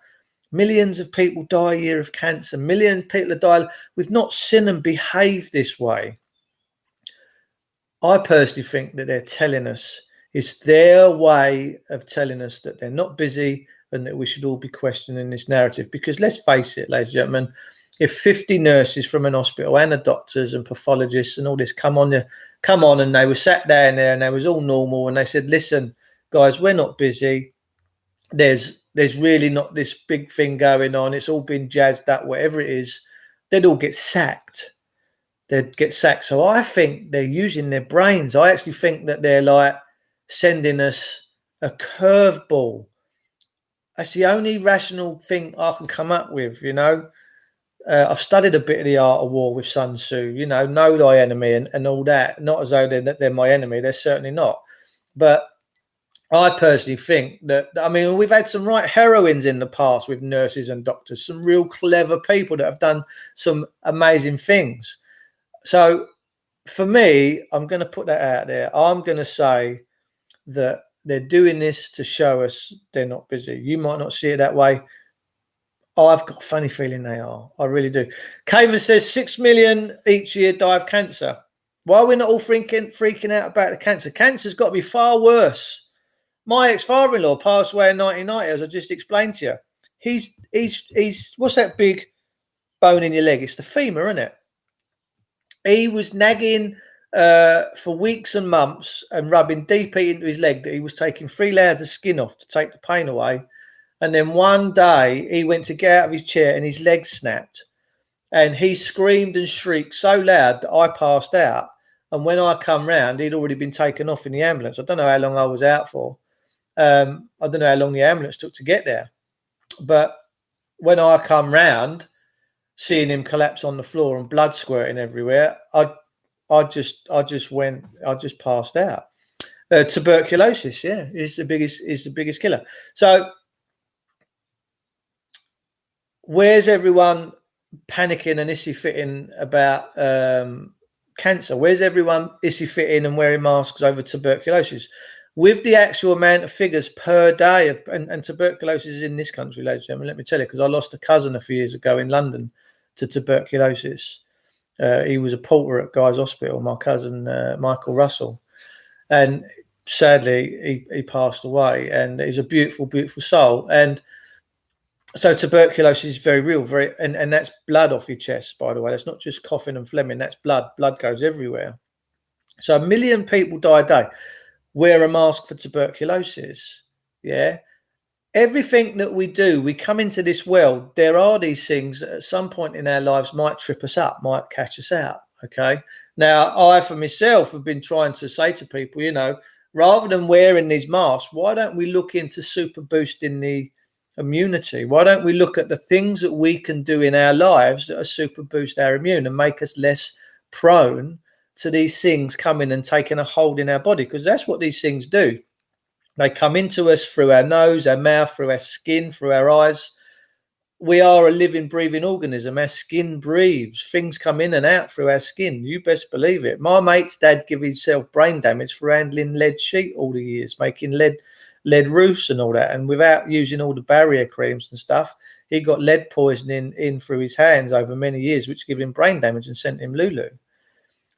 Millions of people die a year of cancer. Millions of people are dying. We've not seen them behave this way. I personally think that they're telling us, it's their way of telling us that they're not busy and that we should all be questioning this narrative. Because let's face it, ladies and gentlemen, if 50 nurses from an hospital and the doctors and pathologists and all this come on and they were sat down there and they was all normal and they said, listen, guys, we're not busy. There's really not this big thing going on. It's all been jazzed up, whatever it is. They'd all get sacked. They'd get sacked. So I think they're using their brains. I actually think that they're like sending us a curveball. That's the only rational thing I can come up with, you know. I've studied a bit of the art of war with Sun Tzu, you know thy enemy and all that. Not as though they're my enemy. They're certainly not. But I personally think that, I mean, we've had some right heroines in the past with nurses and doctors, some real clever people that have done some amazing things. So for me, I'm going to put that out there. I'm going to say that they're doing this to show us they're not busy. You might not see it that way. I've got a funny feeling they are. I really do. Cayman says 6 million each year die of cancer. Why are we not all freaking out about the cancer? Cancer's got to be far worse. My ex-father-in-law passed away in 1990, as I just explained to you. He's what's that big bone in your leg? It's the femur, isn't it? He was nagging for weeks and months and rubbing deep into his leg that he was taking 3 layers of skin off to take the pain away. And then one day he went to get out of his chair and his leg snapped. And he screamed and shrieked so loud that I passed out. And when I come round, he'd already been taken off in the ambulance. I don't know how long I was out for. I don't know how long the ambulance took to get there. But when I come round, seeing him collapse on the floor and blood squirting everywhere, I just passed out. Tuberculosis, yeah, is the biggest killer. So where's everyone panicking and issy fitting about cancer? Where's everyone issy fitting and wearing masks over tuberculosis? With the actual amount of figures per day of and tuberculosis in this country, ladies and gentlemen, let me tell you, because I lost a cousin a few years ago in London to tuberculosis. He was a porter at Guy's Hospital, my cousin Michael Russell, and sadly he passed away. And he's a beautiful, beautiful soul. And so tuberculosis is very real, and that's blood off your chest, by the way. That's not just coughing and phlegming, that's blood. Blood goes everywhere. So 1 million people die a day. Wear a mask for tuberculosis. Yeah. Everything that we do, we come into this world, there are these things that at some point in our lives might trip us up, might catch us out. Okay. Now, I, for myself, have been trying to say to people, you know, rather than wearing these masks, why don't we look into super boosting the immunity? Why don't we look at the things that we can do in our lives that are super boost our immune and make us less prone to these things coming and taking a hold in our body? Because that's what these things do. They come into us through our nose, our mouth, through our skin, through our eyes. We are a living, breathing organism. Our skin breathes. Things come in and out through our skin. You best believe it. My mate's dad gave himself brain damage for handling lead sheet all the years, making lead roofs and all that. And without using all the barrier creams and stuff, he got lead poisoning in through his hands over many years, which gave him brain damage and sent him Lulu.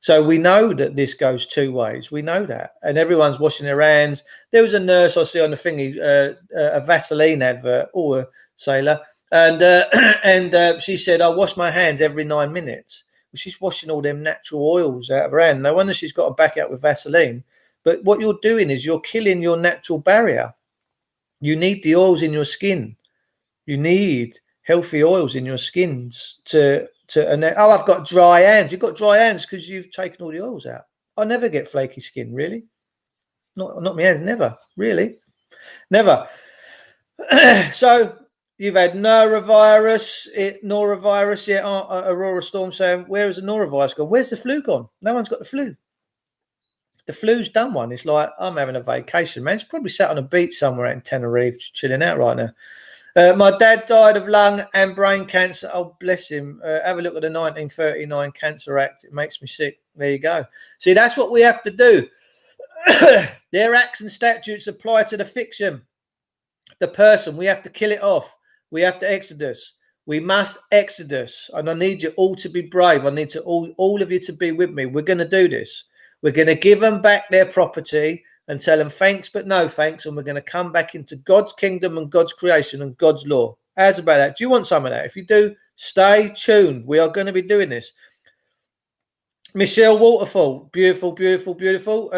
So we know that this goes two ways. We know that. And everyone's washing their hands. There was a nurse I see on the thingy, a Vaseline advert, or a sailor. And she said, I wash my hands every 9 minutes. Well, she's washing all them natural oils out of her hand. No wonder she's got to back out with Vaseline. But what you're doing is you're killing your natural barrier. You need the oils in your skin. You need healthy oils in your skins and then, I've got dry hands. You've got dry hands because you've taken all the oils out. I never get flaky skin, really. Not my hands, never, really. Never. So you've had norovirus, yeah, Aurora Storm saying, where has the norovirus gone? Where's the flu gone? No one's got the flu. The flu's done one. It's like, I'm having a vacation, man. It's probably sat on a beach somewhere in Tenerife, chilling out right now. My dad died of lung and brain cancer. Oh, bless him. Have a look at the 1939 Cancer Act. It makes me sick. There you go. See, that's what we have to do. Their acts and statutes apply to the fiction. The person, we have to kill it off. We have to exodus. We must exodus. And I need you all to be brave. I need to all of you to be with me. We're going to do this. We're going to give them back their property and tell them thanks, but no thanks. And we're going to come back into God's kingdom and God's creation and God's law. How's about that? Do you want some of that? If you do, stay tuned. We are going to be doing this. Michelle Waterfall. Beautiful, beautiful, beautiful.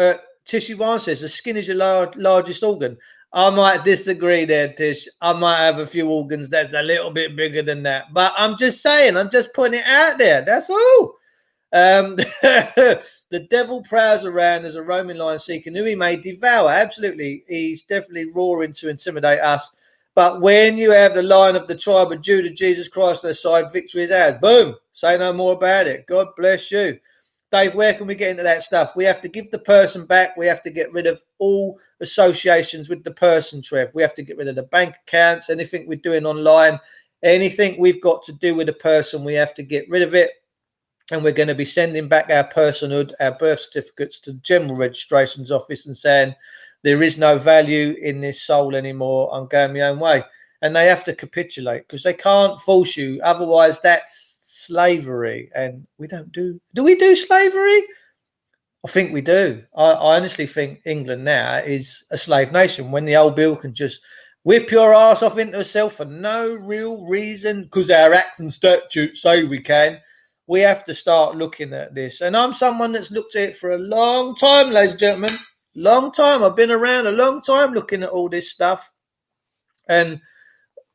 Tishy Wine says, the skin is your largest organ. I might disagree there, Tish. I might have a few organs that's a little bit bigger than that. But I'm just saying, I'm just putting it out there. That's all. The devil prowls around as a roaming lion seeking who he may devour. Absolutely. He's definitely roaring to intimidate us. But when you have the Lion of the tribe of Judah, Jesus Christ on their side, victory is ours. Boom. Say no more about it. God bless you. Dave, where can we get into that stuff? We have to give the person back. We have to get rid of all associations with the person, Trev. We have to get rid of the bank accounts, anything we're doing online, anything we've got to do with a person, we have to get rid of it. And we're going to be sending back our personhood, our birth certificates to the General Registrations Office and saying there is no value in this soul anymore. I'm going my own way. And they have to capitulate because they can't force you. Otherwise, that's slavery. And we don't do. Do we do slavery? I think we do. I honestly think England now is a slave nation when the old Bill can just whip your ass off into herself for no real reason because our acts and statutes say we can. We have to start looking at this. And I'm someone that's looked at it for a long time, ladies and gentlemen. Long time. I've been around a long time looking at all this stuff. And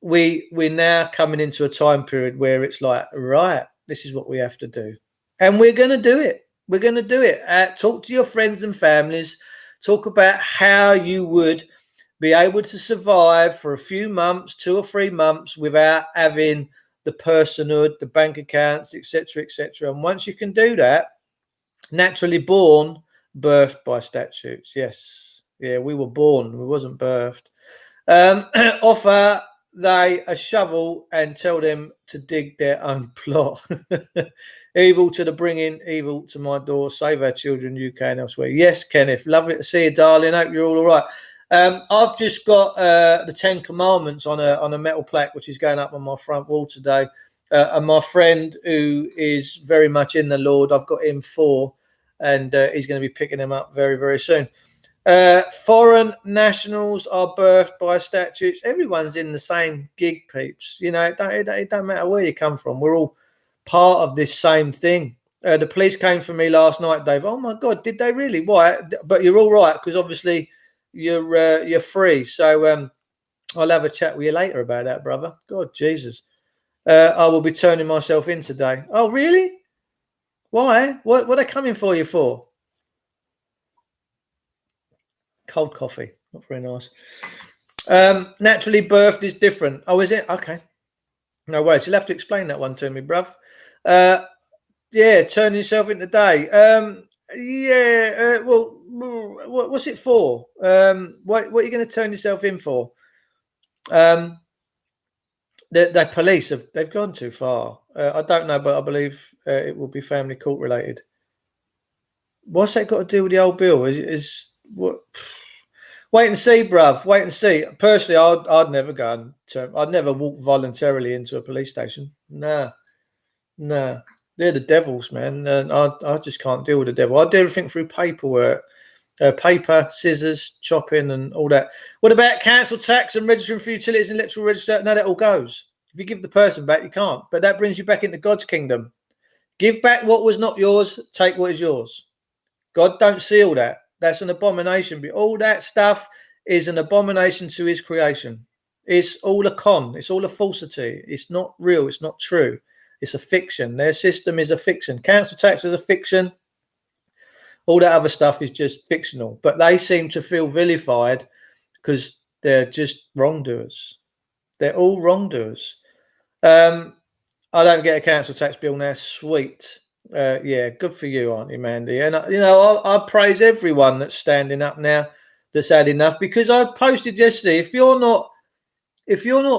we're now coming into a time period where it's like, right, this is what we have to do, and we're going to do it. We're going to do it. Talk to your friends and families. Talk about how you would be able to survive for a few months, 2 or 3 months, without having the personhood, the bank accounts, etc., etc. And once you can do that, naturally born, birthed by statutes. Yes, yeah, we were born. We wasn't birthed. Offer they a shovel and tell them to dig their own plot. Evil to the bringing, evil to my door. Save our children, UK and elsewhere. Yes, Kenneth, lovely to see you, darling. Hope you're all right. I've just got the 10 Commandments on a metal plaque, which is going up on my front wall today. And my friend, who is very much in the Lord, I've got him 4, and he's going to be picking them up very, very soon. Foreign nationals are birthed by statutes. Everyone's in the same gig, peeps. You know, it don't matter where you come from. We're all part of this same thing. The police came for me last night, Dave. Oh my God, did they really? Why? But you're all right, because obviously you're free. So I'll have a chat with you later about that, brother. God, Jesus. I will be turning myself in today. Oh, really? Why? What are they coming for you for? Cold coffee, not very nice. Naturally birthed is different. Oh, is it? Okay, no worries. You'll have to explain that one to me, bruv. Yeah, turn yourself into day. Well, what's it for? What are you going to turn yourself in for? The police they've gone too far. I don't know, but I believe it will be family court related. What's that got to do with the old bill? Is what? Wait and see, bruv. Wait and see. Personally, I'd never go I'd never walk voluntarily into a police station. Nah. They're the devils, man. And I just can't deal with the devil. I do everything through paperwork, paper, scissors, chopping, and all that. What about council tax and registering for utilities and electoral register? No, that all goes. If you give the person back, you can't. But that brings you back into God's kingdom. Give back what was not yours. Take what is yours. God don't see all that. That's an abomination. All that stuff is an abomination to his creation. It's all a con. It's all a falsity. It's not real. It's not true. It's a fiction. Their system is a fiction. Council tax is a fiction. All that other stuff is just fictional. But they seem to feel vilified because they're just wrongdoers. They're all wrongdoers. I don't get a council tax bill now. Sweet. Yeah, good for you, Auntie Mandy. And I praise everyone that's standing up now, that's had enough, because I posted yesterday, if you're not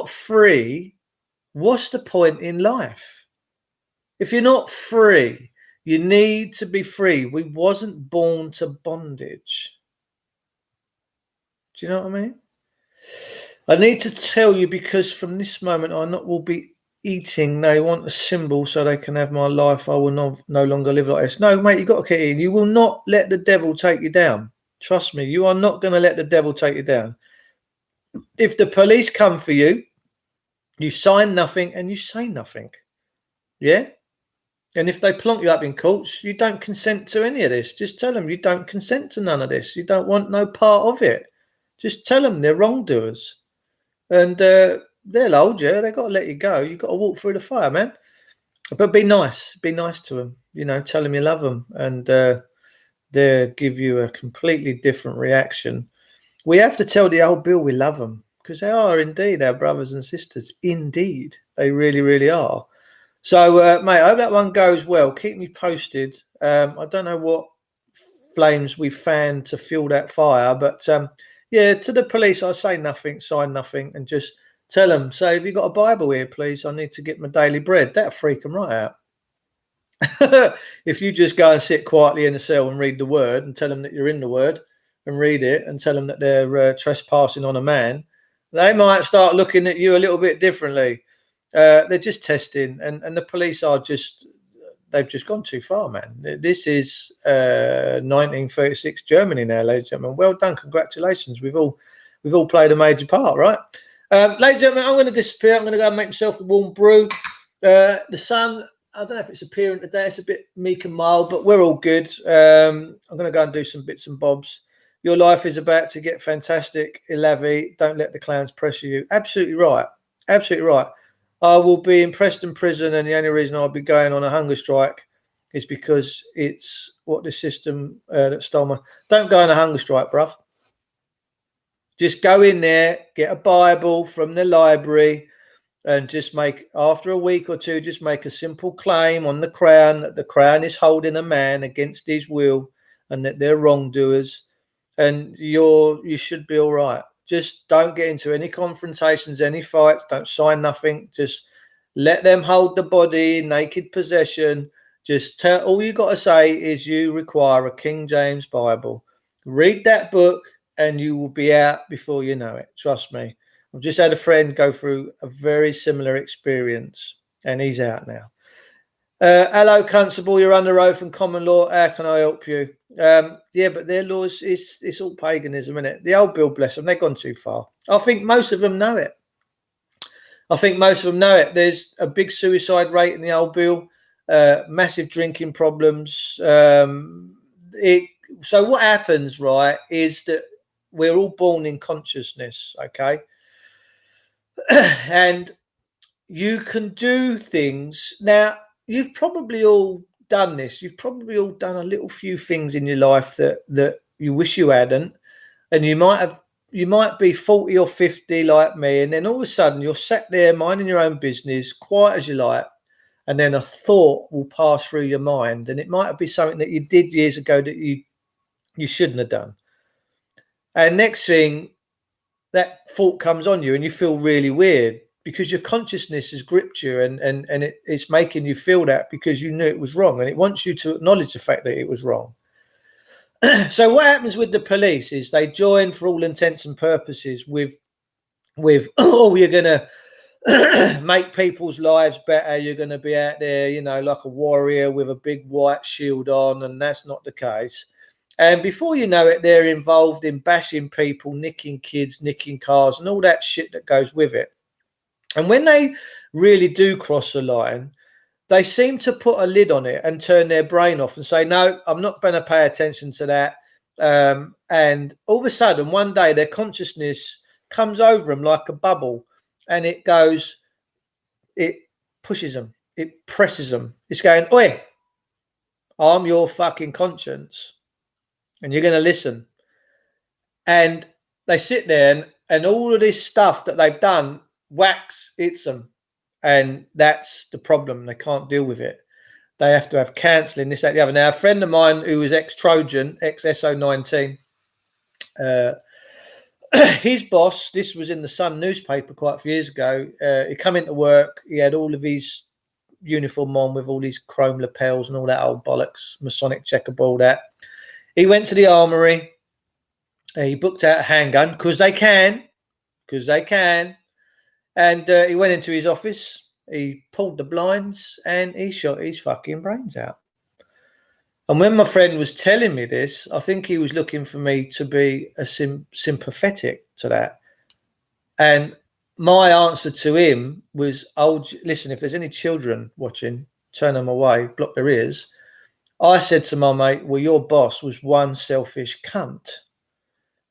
free, what's the point in life? If you're not free, you need to be free. We wasn't born to bondage. Do you know what I mean? I need to tell you, because from this moment on, will be eating. They want a symbol so they can have my life. I will no longer live like this. No, mate, you got to get in. You will not let the devil take you down. Trust me, you are not going to let the devil take you down. If the police come for you, you sign nothing and you say nothing. Yeah? And if they plonk you up in courts, you don't consent to any of this. Just tell them you don't consent to none of this. You don't want no part of it. Just tell them they're wrongdoers. And they'll hold you. They've got to let you go. You've got to walk through the fire, man. But be nice. Be nice to them. You know, tell them you love them. And they'll give you a completely different reaction. We have to tell the old Bill we love them, because they are indeed our brothers and sisters. Indeed. They really, really are. So, mate, I hope that one goes well. Keep me posted. I don't know what flames we fanned to fuel that fire, but yeah, to the police, I say nothing, sign nothing, and just tell them, say, have you got a Bible here, please? I need to get my daily bread. That'll freak them right out. If you just go and sit quietly in a cell and read the word and tell them that you're in the word and read it and tell them that they're trespassing on a man, they might start looking at you a little bit differently. They're just testing, and the police are they've just gone too far, man. This is 1936 Germany now, ladies and gentlemen. Well done, congratulations. We've all played a major part, right? Ladies and gentlemen, I'm going to disappear. I'm going to go and make myself a warm brew. The sun, I don't know if it's appearing today. It's a bit meek and mild, but we're all good. I'm going to go and do some bits and bobs. Your life is about to get fantastic, Ilavi. Don't let the clowns pressure you. Absolutely right. absolutely right. I will be in Preston prison, and the only reason I'll be going on a hunger strike is because it's what the system that stole my. Don't go on a hunger strike, bruv. Just go in there, get a Bible from the library, and just make, after a week or two, just make a simple claim on the Crown that the Crown is holding a man against his will and that they're wrongdoers, and you should be all right. Just don't get into any confrontations, any fights. Don't sign nothing. Just let them hold the body in naked possession. Just tell, all you got to say is you require a King James Bible. Read that book and you will be out before you know it. Trust me. I've just had a friend go through a very similar experience and he's out now. Hello, Constable. You're under oath and common law. How can I help you? Yeah, but their laws, it's all paganism, isn't it? The old bill, bless them, they've gone too far. I think most of them know it. There's a big suicide rate in the old bill, massive drinking problems. So what happens, right, is that we're all born in consciousness, okay? And you can do things. Now, you've probably all done this. You've probably all done a little few things in your life that you wish you hadn't. And you might be 40 or 50 like me. And then all of a sudden you're sat there minding your own business, quiet as you like. And then a thought will pass through your mind. And it might be something that you did years ago that you shouldn't have done. And next thing, that thought comes on you and you feel really weird because your consciousness has gripped you and it's making you feel that because you knew it was wrong and it wants you to acknowledge the fact that it was wrong. So what happens with the police is they join, for all intents and purposes, with oh, you're going to make people's lives better. You're going to be out there, you know, like a warrior with a big white shield on, and that's not the case. And before you know it, they're involved in bashing people, nicking kids, nicking cars, and all that shit that goes with it. And when they really do cross the line, they seem to put a lid on it and turn their brain off and say, no, I'm not going to pay attention to that. And all of a sudden, one day, their consciousness comes over them like a bubble and it goes, it pushes them, it presses them. It's going, oi, I'm your fucking conscience. And you're going to listen. And they sit there and all of this stuff that they've done hits them. And that's the problem. They can't deal with it. They have to have counselling, this, that, the other. Now, a friend of mine who was ex-Trojan, ex-SO19, his boss, this was in the Sun newspaper quite a few years ago, he come into work, he had all of his uniform on with all these chrome lapels and all that old bollocks, Masonic checkerboard, that. He went to the armory. He booked out a handgun because they can. And he went into his office. He pulled the blinds and he shot his fucking brains out. And when my friend was telling me this, I think he was looking for me to be sympathetic to that. And my answer to him was, oh, listen, if there's any children watching, turn them away, block their ears. I said to my mate, well, your boss was one selfish cunt.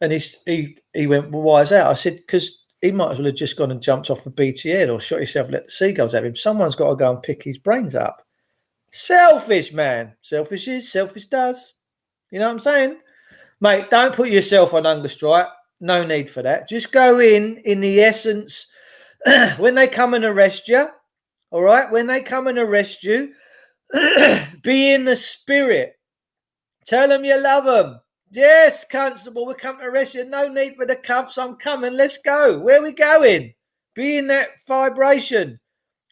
And he went, well, why is that? I said, because he might as well have just gone and jumped off a beachy head or shot himself and let the seagulls have him. Someone's got to go and pick his brains up. Selfish, man. Selfish is, selfish does. You know what I'm saying? Mate, don't put yourself on hunger strike. No need for that. Just go in the essence. When they come and arrest you, all right? When they come and arrest you, be in the spirit. Tell them you love them. Yes, Constable, we're coming to arrest you. No need for the cuffs. I'm coming. Let's go. Where are we going? Be in that vibration.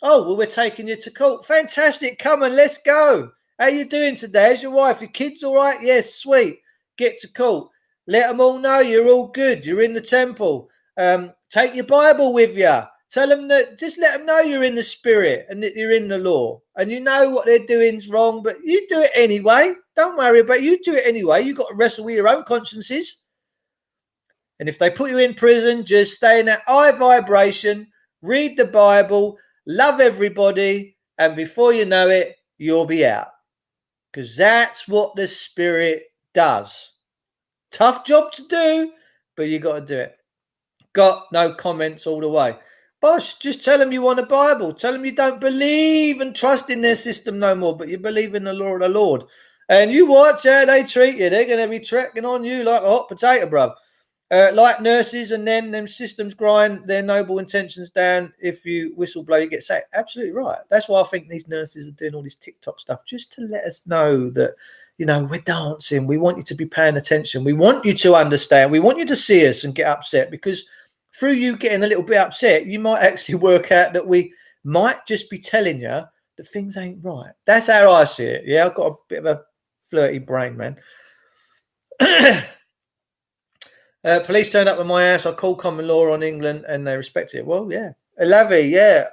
Oh, well, we're taking you to court. Fantastic. Come on, let's go. How you doing today? How's your wife? Your kids all right? Yes, sweet. Get to court. Let them all know you're all good. You're in the temple. Take your Bible with you. Tell them that, just let them know you're in the spirit and that you're in the law and you know what they're doing is wrong, but you do it anyway. Don't worry about it. You do it anyway. You've got to wrestle with your own consciences. And if they put you in prison, just stay in that high vibration, read the Bible, love everybody, and before you know it, you'll be out. Because that's what the spirit does. Tough job to do, but you got to do it. Got no comments all the way. Bosh, just tell them you want a Bible. Tell them you don't believe and trust in their system no more, but you believe in the Lord of the Lord. And you watch how they treat you. They're going to be trekking on you like a hot potato, bruv. Like nurses, and then them systems grind their noble intentions down. If you whistleblow, you get sacked. Absolutely right. That's why I think these nurses are doing all this TikTok stuff, just to let us know that, you know, we're dancing. We want you to be paying attention. We want you to understand. We want you to see us and get upset, because through you getting a little bit upset, you might actually work out that we might just be telling you that things ain't right. That's how I see it. Yeah, I've got a bit of a flirty brain, man. Police turned up at my house. I called common law on England and they respected it. Well, yeah. Lavi, yeah.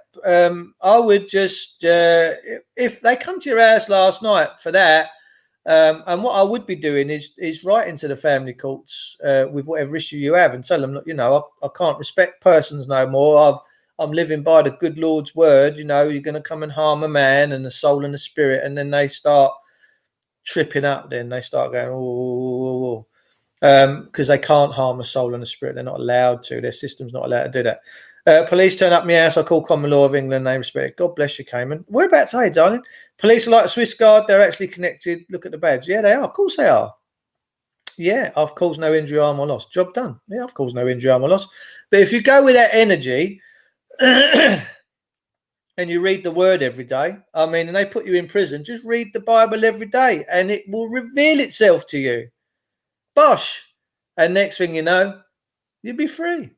I would just, if they come to your house last night for that, and what I would be doing is writing to the family courts with whatever issue you have and tell them, look, you know, I can't respect persons no more. I'm living by the good Lord's word. You know, you're going to come and harm a man and the soul and the spirit. And then they start tripping up. Then they start going, oh. Because they can't harm a soul and a spirit. They're not allowed to. Their system's not allowed to do that. Police turn up my house. I call common law of England. They respect it. God bless you, Cayman. Whereabouts are you, darling? Police are like a Swiss Guard. They're actually connected. Look at the badge. Yeah, they are. Of course they are. Yeah, I've caused no injury, harm or loss. Job done. Yeah, I've caused no injury, harm or loss. But if you go with that energy and you read the word every day, I mean, and they put you in prison, just read the Bible every day and it will reveal itself to you. Bosh. And next thing you know, you'll be free.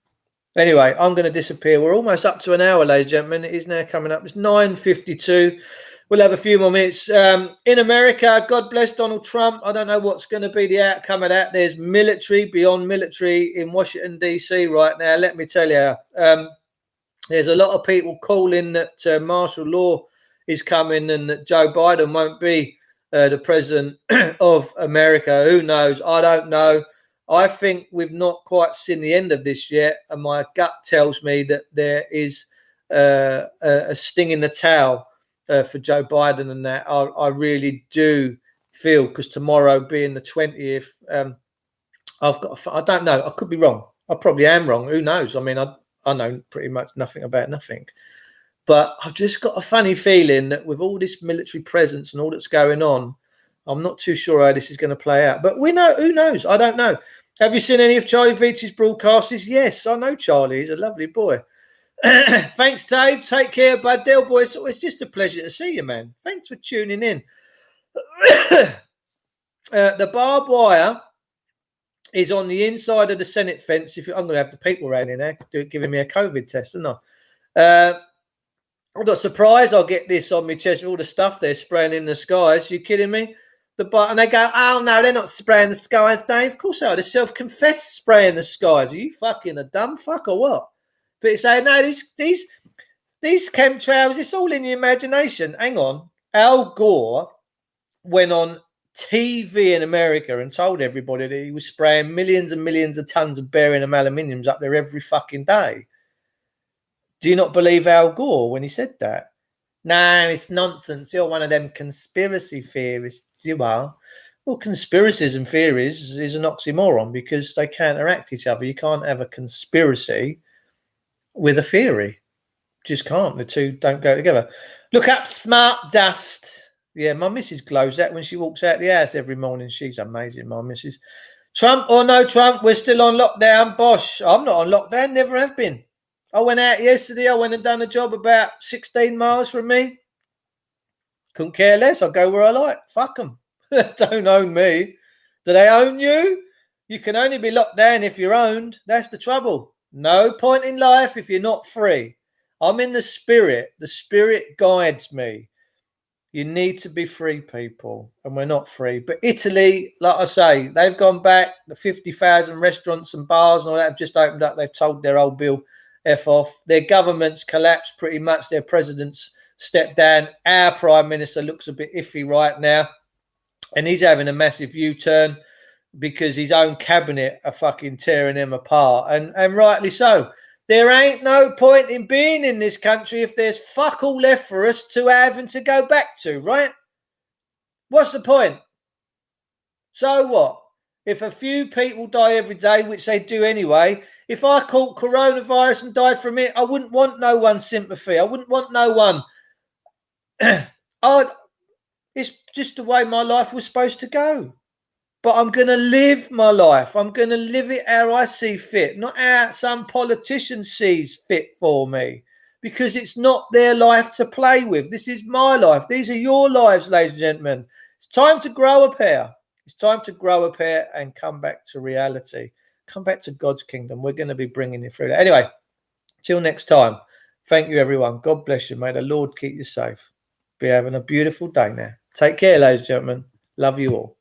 Anyway, I'm going to disappear. We're almost up to an hour, ladies and gentlemen. It is now coming up. It's 9:52. We'll have a few more minutes. In America, God bless Donald Trump. I don't know what's going to be the outcome of that. There's military beyond military in Washington, D.C. right now. Let me tell you, there's a lot of people calling that martial law is coming and that Joe Biden won't be the president of America. Who knows? I don't know. I think we've not quite seen the end of this yet, and my gut tells me that there is a sting in the tail for Joe Biden, and that I really do feel, because tomorrow being the 20th, I've got. I don't know. I could be wrong. I probably am wrong. Who knows? I mean, I know pretty much nothing about nothing, but I've just got a funny feeling that with all this military presence and all that's going on, I'm not too sure how this is going to play out. But we know, who knows? I don't know. Have you seen any of Charlie Veitch's broadcasts? Yes, I know Charlie. He's a lovely boy. Thanks, Dave. Take care, bud. Del boy, it's just a pleasure to see you, man. Thanks for tuning in. The barbed wire is on the inside of the Senate fence. I'm going to have the people around in there giving me a COVID test, aren't I? I'm not surprised I'll get this on my chest with all the stuff they're spraying in the skies. You kidding me? And they go, oh, no, they're not spraying the skies, Dave. Of course they are. They're self-confessed spraying the skies. Are you fucking a dumb fuck or what? But you say, no, these chemtrails, it's all in your imagination. Hang on. Al Gore went on TV in America and told everybody that he was spraying millions and millions of tons of barium aluminiums up there every fucking day. Do you not believe Al Gore when he said that? No, it's nonsense. You're one of them conspiracy theorists. You are. Well, conspiracies and theories is an oxymoron because they counteract each other. You can't have a conspiracy with a theory. Just can't. The two don't go together. Look up Smart Dust. Yeah, my missus glows that when she walks out the house every morning. She's amazing, my missus. Trump or no Trump, we're still on lockdown. Bosh. I'm not on lockdown. Never have been. I went out yesterday. I went and done a job about 16 miles from me. Couldn't care less. I'll go where I like. Fuck them. Don't own me. Do they own you? You can only be locked down if you're owned. That's the trouble. No point in life if you're not free. I'm in the spirit. The spirit guides me. You need to be free, people. And we're not free. But Italy, like I say, they've gone back. The 50,000 restaurants and bars and all that have just opened up. They've told their old Bill F off. Their government's collapsed pretty much. Their president's stepped down. Our prime minister looks a bit iffy right now. And he's having a massive U-turn because his own cabinet are fucking tearing him apart. And rightly so. There ain't no point in being in this country if there's fuck all left for us to have and to go back to, right? What's the point? So what? If a few people die every day, which they do anyway, if I caught coronavirus and died from it, I wouldn't want no one's sympathy. I wouldn't want no one. It's just the way my life was supposed to go. But I'm going to live my life. I'm going to live it how I see fit, not how some politician sees fit for me, because it's not their life to play with. This is my life. These are your lives, ladies and gentlemen. It's time to grow up here. It's time to grow up here and come back to reality. Come back to God's kingdom. We're going to be bringing it through that. Anyway, till next time. Thank you, everyone. God bless you. May the Lord keep you safe. Be having a beautiful day now. Take care, ladies and gentlemen. Love you all.